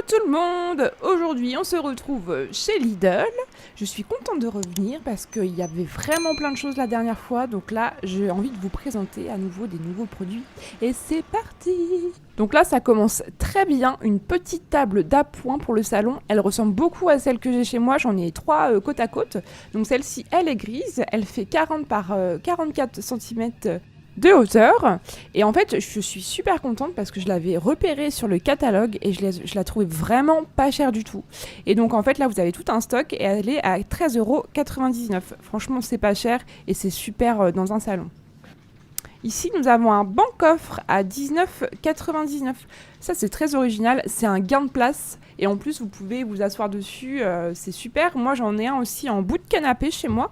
tout le monde! Aujourd'hui, on se retrouve chez Lidl. Je suis contente de revenir parce qu'il y avait vraiment plein de choses la dernière fois. Donc là, j'ai envie de vous présenter à nouveau des nouveaux produits. Et c'est parti! Donc là, ça commence très bien. Une petite table d'appoint pour le salon. Elle ressemble beaucoup à celle que j'ai chez moi. J'en ai trois côte à côte. Donc celle-ci, elle est grise. Elle fait 40 par 44 cm de hauteur. Et en fait, je suis super contente parce que je l'avais repérée sur le catalogue et je la trouvais vraiment pas chère du tout. Et donc en fait, là, vous avez tout un stock et elle est à 13,99 €. Franchement, c'est pas cher et c'est super dans un salon. Ici, nous avons un banc-coffre à 19,99 €. Ça, c'est très original. C'est un gain de place. Et en plus, vous pouvez vous asseoir dessus. C'est super. Moi, j'en ai un aussi en bout de canapé chez moi.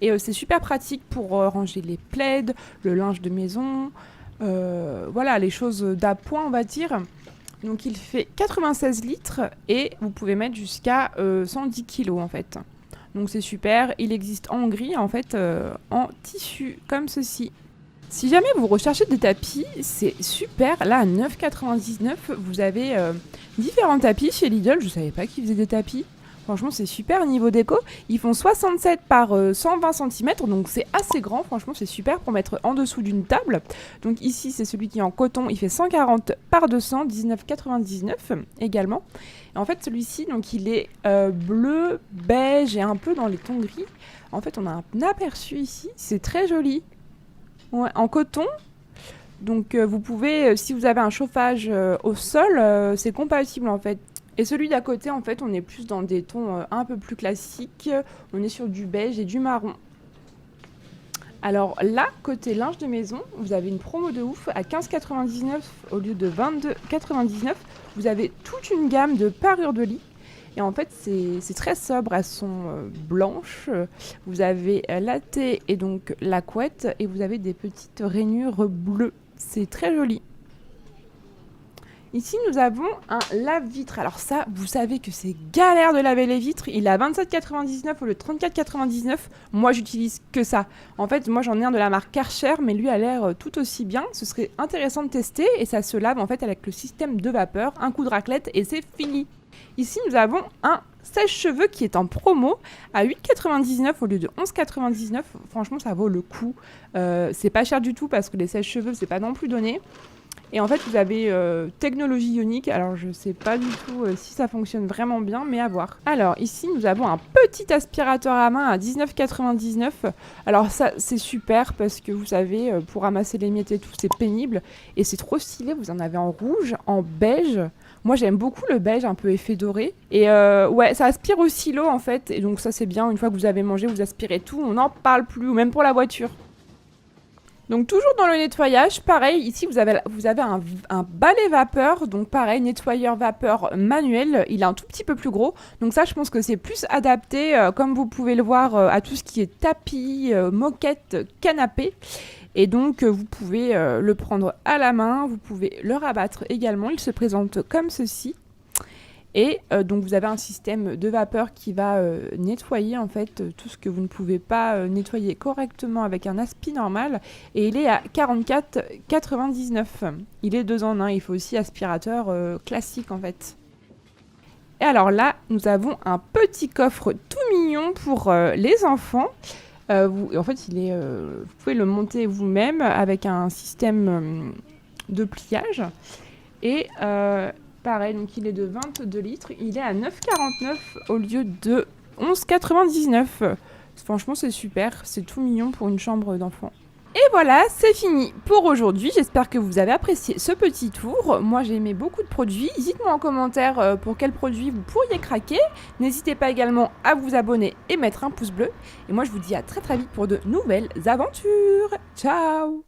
Et c'est super pratique pour ranger les plaids, le linge de maison. Voilà, les choses d'appoint, on va dire. Donc, il fait 96 litres et vous pouvez mettre jusqu'à 110 kg, en fait. Donc, c'est super. Il existe en gris, en fait, en tissu, comme ceci. Si jamais vous recherchez des tapis, c'est super. Là, à 9,99 €, vous avez différents tapis chez Lidl. Je ne savais pas qu'ils faisaient des tapis. Franchement, c'est super niveau déco. Ils font 67 par 120 cm, donc c'est assez grand. Franchement, c'est super pour mettre en dessous d'une table. Donc ici, c'est celui qui est en coton. Il fait 140 par 200, 19,99 € également. Et en fait, celui-ci, donc il est bleu, beige et un peu dans les tons gris. En fait, on a un aperçu ici. C'est très joli. Ouais, en coton. Donc vous pouvez, si vous avez un chauffage au sol, c'est compatible en fait. Et celui d'à côté, en fait, on est plus dans des tons un peu plus classiques. On est sur du beige et du marron. Alors là, côté linge de maison, vous avez une promo de ouf à 15,99 € au lieu de 22,99 €. Vous avez toute une gamme de parures de lit. Et en fait, c'est très sobre. Elles sont blanches. Vous avez la thé et donc la couette. Et vous avez des petites rainures bleues. C'est très joli. Ici, nous avons un lave-vitre. Alors ça, vous savez que c'est galère de laver les vitres. Il est à 27,99 € au lieu de 34,99 €. Moi, j'utilise que ça. En fait, moi, j'en ai un de la marque Karcher, mais lui a l'air tout aussi bien. Ce serait intéressant de tester. Et ça se lave en fait avec le système de vapeur. Un coup de raclette et c'est fini. Ici, nous avons un sèche-cheveux qui est en promo à 8,99 € au lieu de 11,99 €. Franchement, ça vaut le coup. C'est pas cher du tout parce que les sèche-cheveux, c'est pas non plus donné. Et en fait, vous avez technologie ionique. Alors, je sais pas du tout si ça fonctionne vraiment bien, mais à voir. Alors, ici, nous avons un petit aspirateur à main à 19,99 €. Alors, ça, c'est super parce que vous savez, pour ramasser les miettes et tout, c'est pénible. Et c'est trop stylé. Vous en avez en rouge, en beige. Moi, j'aime beaucoup le beige, un peu effet doré. Et ouais, ça aspire aussi l'eau, en fait. Et donc, ça, c'est bien. Une fois que vous avez mangé, vous aspirez tout. On n'en parle plus, ou même pour la voiture. Donc toujours dans le nettoyage, pareil, ici vous avez un balai vapeur, donc pareil, nettoyeur vapeur manuel, il est un tout petit peu plus gros, donc ça je pense que c'est plus adapté, comme vous pouvez le voir, à tout ce qui est tapis, moquette, canapé, et donc vous pouvez le prendre à la main, vous pouvez le rabattre également, il se présente comme ceci. Et donc vous avez un système de vapeur qui va nettoyer en fait tout ce que vous ne pouvez pas nettoyer correctement avec un aspi normal. Et il est à 44,99 €. Il est 2 en 1, il faut aussi aspirateur classique en fait. Et alors là, nous avons un petit coffre tout mignon pour les enfants. En fait, vous pouvez le monter vous-même avec un système de pliage. Et pareil, donc il est de 22 litres. Il est à 9,49 € au lieu de 11,99 €. Franchement, c'est super. C'est tout mignon pour une chambre d'enfant. Et voilà, c'est fini pour aujourd'hui. J'espère que vous avez apprécié ce petit tour. Moi, j'ai aimé beaucoup de produits. Dites-moi en commentaire pour quels produits vous pourriez craquer. N'hésitez pas également à vous abonner et mettre un pouce bleu. Et moi, je vous dis à très très vite pour de nouvelles aventures. Ciao!